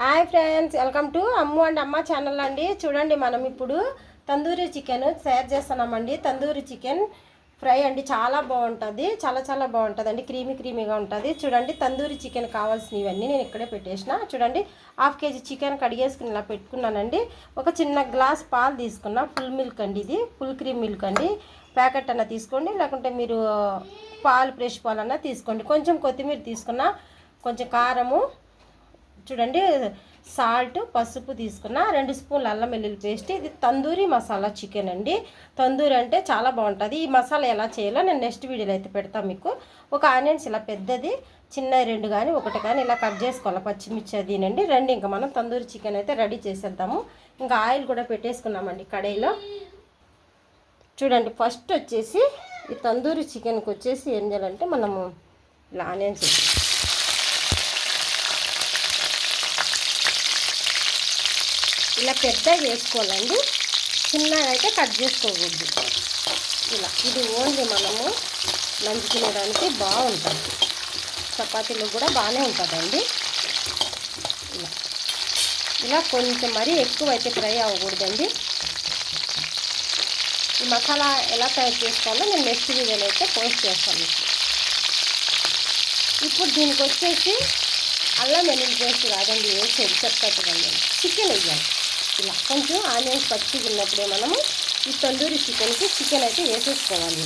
Hi friends, welcome to Ammu and అమ్మ channel అండి. చూడండి, మనం ఇప్పుడు తందూరి చికెన్ తయారు చేస్తున్నామండి. తందూరి చికెన్ ఫ్రై అండి. చాలా బాగుంటుంది, చాలా బాగుంటుంది. క్రీమీగా ఉంటుంది. చూడండి, తందూరి చికెన్ కావాల్సినవన్నీ నేను ఇక్కడే పెట్టేసిన. చూడండి, హాఫ్ కేజీ చికెన్ కడిగేసుకుని ఇలా పెట్టుకున్నానండి. ఒక చిన్న గ్లాస్ పాలు తీసుకున్నా. ఫుల్ మిల్క్ అండి, ఇది ఫుల్ క్రీమ్ మిల్క్ అండి. ప్యాకెట్ అన్న తీసుకోండి, లేకుంటే మీరు పాలు ఫ్రెష్ పాలు అన్న తీసుకోండి. కొంచెం కొత్తిమీర తీసుకున్నా, కొంచెం కారము, చూడండి సాల్ట్, పసుపు తీసుకున్న, 2 స్పూన్లు అల్లం వెల్లుల్లి పేస్ట్. ఇది తందూరి మసాలా చికెన్ అండి. తందూరి అంటే చాలా బాగుంటుంది. ఈ మసాలా ఎలా చేయాలో నేను నెక్స్ట్ వీడియోలో అయితే పెడతాను మీకు. ఒక ఆనియన్స్ ఇలా పెద్దది, చిన్న 2 కానీ 1 కానీ ఇలా కట్ చేసుకోవాలి. పచ్చిమిర్చి అదినండి. రండి, ఇంకా మనం తందూరి చికెన్ అయితే రెడీ చేసేద్దాము. ఇంకా ఆయిల్ కూడా పెట్టేసుకున్నామండి కడాయిలో. చూడండి, ఫస్ట్ వచ్చేసి ఈ తందూరి చికెన్కి వచ్చేసి ఏం చేయాలంటే మనము ఇలా ఆనియన్స్ ఇలా పెద్దగా వేసుకోవాలండి. చిన్నగా అయితే కట్ చేసుకోకూడదు. ఇలా ఇది ఓన్లీ మనము నంచుకునేదానికి బాగుంటుంది. చపాతీలో కూడా బాగానే ఉంటుందండి. ఇలా కొంచెం మరీ ఎక్కువ అయితే ఫ్రై అవ్వకూడదండి. ఈ మసాలా ఎలా తయారు చేసుకోవాలో నేను నెక్స్ట్ వీడియోలో అయితే పోస్ట్ చేస్తాను. ఇప్పుడు దీనికి వచ్చేసి అల్లం వెల్లుల్లి పేస్ట్ కాదండి వేసేది, చెప్తాను. చికెన్ వేయాలి. ఇలా కొంచెం ఆనియన్స్ పచ్చిగా ఉన్నప్పుడే మనము ఈ తందూరి చికెన్ అయితే వేసేసుకోవాలి.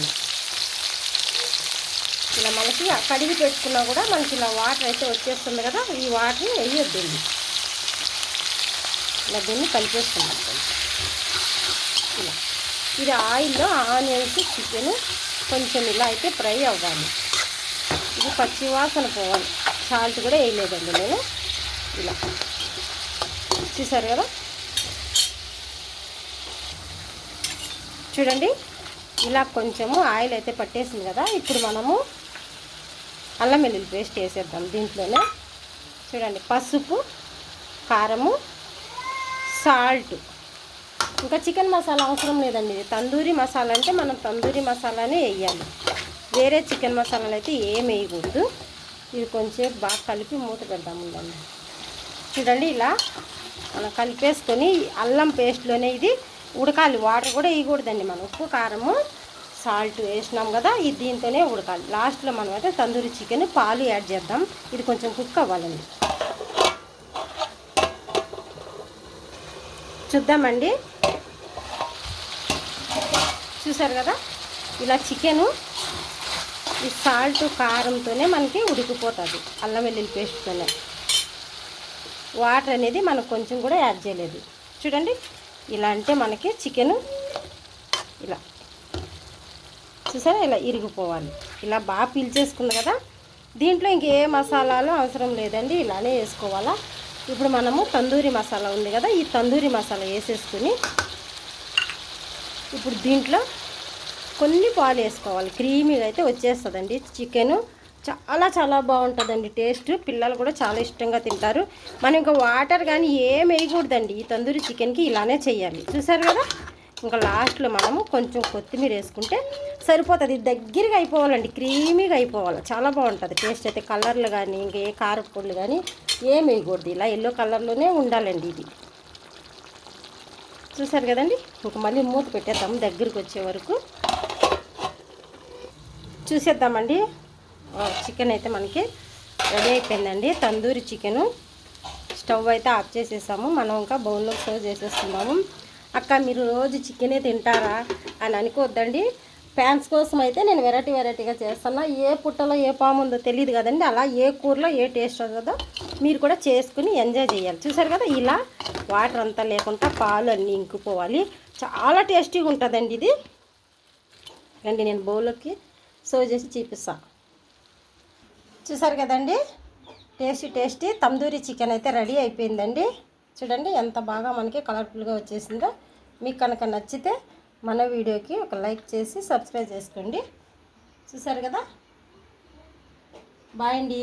ఇలా మనకి కడిగి పెట్టుకున్నా కూడా మనకి ఇలా వాటర్ అయితే వచ్చేస్తుంది కదా, ఈ వాటర్ వేయొద్దండి. ఇలా దీన్ని కలిపేసుకున్నాం. ఇలా ఇది ఆయిల్లో ఆనియన్స్ చికెన్ కొంచెం ఇలా అయితే ఫ్రై అవ్వాలి. ఇది పచ్చి వాసన పోవాలి. సాల్ట్ కూడా వేయలేదండి నేను. ఇలా చూసారు కదా, చూడండి ఇలా కొంచెము ఆయిల్ అయితే పట్టేసింది కదా. ఇప్పుడు మనము అల్లం వెల్లుల్లి పేస్ట్ వేసేద్దాం దీంట్లోనే. చూడండి, పసుపు, కారము, సాల్ట్, ఇంకా చికెన్ మసాలా అవసరం లేదండి. ఇది తందూరి మసాలా అంటే మనం తందూరి మసాలానే వేయాలి. వేరే చికెన్ మసాలాలు అయితే ఏం వేయకూడదు. ఇది కొంచెం బాగా కలిపి మూత పెడదాం ఉండండి. చూడండి, ఇలా మనం కలిపేసుకొని అల్లం పేస్ట్లోనే ఇది ఉడకాలి. వాటర్ కూడా వేయకూడదండి. మనం ఉప్పు, కారము, సాల్ట్ వేసినాం కదా, ఇది దీంతోనే ఉడకాలి. లాస్ట్లో మనం అయితే తందూరి చికెన్ పాలు యాడ్ చేద్దాం. ఇది కొంచెం కుక్ అవ్వాలండి. చూద్దామండి. చూసారు కదా, ఇలా చికెను ఈ సాల్ట్ కారంతోనే మనకి ఉడికిపోతుంది. అల్లం వెల్లుల్లి పేస్ట్తోనే. వాటర్ అనేది మనం కొంచెం కూడా యాడ్ చేయలేదు. చూడండి, ఇలా అంటే మనకి చికెను ఇలా చూసారా, ఇలా ఇరిగిపోవాలి. ఇలా బాగా పీల్చేసుకుంది కదా. దీంట్లో ఇంకే మసాలాలు అవసరం లేదండి, ఇలానే వేసుకోవాలా. ఇప్పుడు మనము తందూరి మసాలా ఉంది కదా, ఈ తందూరి మసాలా వేసేసుకుని ఇప్పుడు దీంట్లో కొన్ని పాలు వేసుకోవాలి. క్రీమీగా అయితే వచ్చేస్తుందండి చికెను. చాలా బాగుంటుందండి టేస్ట్. పిల్లలు కూడా చాలా ఇష్టంగా తింటారు. మనం ఇంకా వాటర్ కానీ ఏం వేయకూడదండి. ఈ తందూరి చికెన్కి ఇలానే చేయాలి. చూసారు కదా, ఇంకా లాస్ట్లో మనము కొంచెం కొత్తిమీర వేసుకుంటే సరిపోతుంది. దగ్గరగా అయిపోవాలండి, క్రీమీగా అయిపోవాలి. చాలా బాగుంటుంది టేస్ట్ అయితే. కలర్లు కానీ ఇంకా ఏ కారపొడులు కానీ ఏం వేయకూడదు. ఇలా ఎల్లో కలర్లోనే ఉండాలండి ఇది. చూసారు కదండి, ఇంకా మళ్ళీ మూత పెట్టేద్దాం దగ్గరికి వచ్చే వరకు. చూసేద్దామండి. చికెన్ అయితే మనకి రెడీ అయిపోయిందండి. తందూరి చికెను. స్టవ్ అయితే ఆఫ్ చేసేసాము. మనం ఇంకా బౌల్లో సర్వ్ చేసేస్తున్నాము. అక్క, మీరు రోజు చికెనే తింటారా అని అనుకోవద్దండి. ఫ్యాన్స్ కోసం అయితే నేను వెరైటీగా చేస్తున్నా. ఏ పుట్టలో ఏ పాము ఉందో తెలియదు కదండి. అలా ఏ కూరలో ఏ టేస్ట్ వస్తుందో మీరు కూడా చేసుకుని ఎంజాయ్ చేయాలి. చూసారు కదా, ఇలా వాటర్ అంతా లేకుండా పాలు అన్నీ ఇంకిపోవాలి. చాలా టేస్టీగా ఉంటుందండి ఇది. రండి, నేను బౌల్లోకి సర్వ్ చేసి చూపిస్తాను. చూసారు కదండి, టేస్టీ తందూరి చికెన్ అయితే రెడీ అయిపోయిందండి. చూడండి ఎంత బాగా మనకి కలర్ఫుల్గా వచ్చేసిందో. మీకు కనుక నచ్చితే మన వీడియోకి ఒక లైక్ చేసి సబ్స్క్రైబ్ చేసుకోండి. చూసారు కదా, బాయ్ అండి.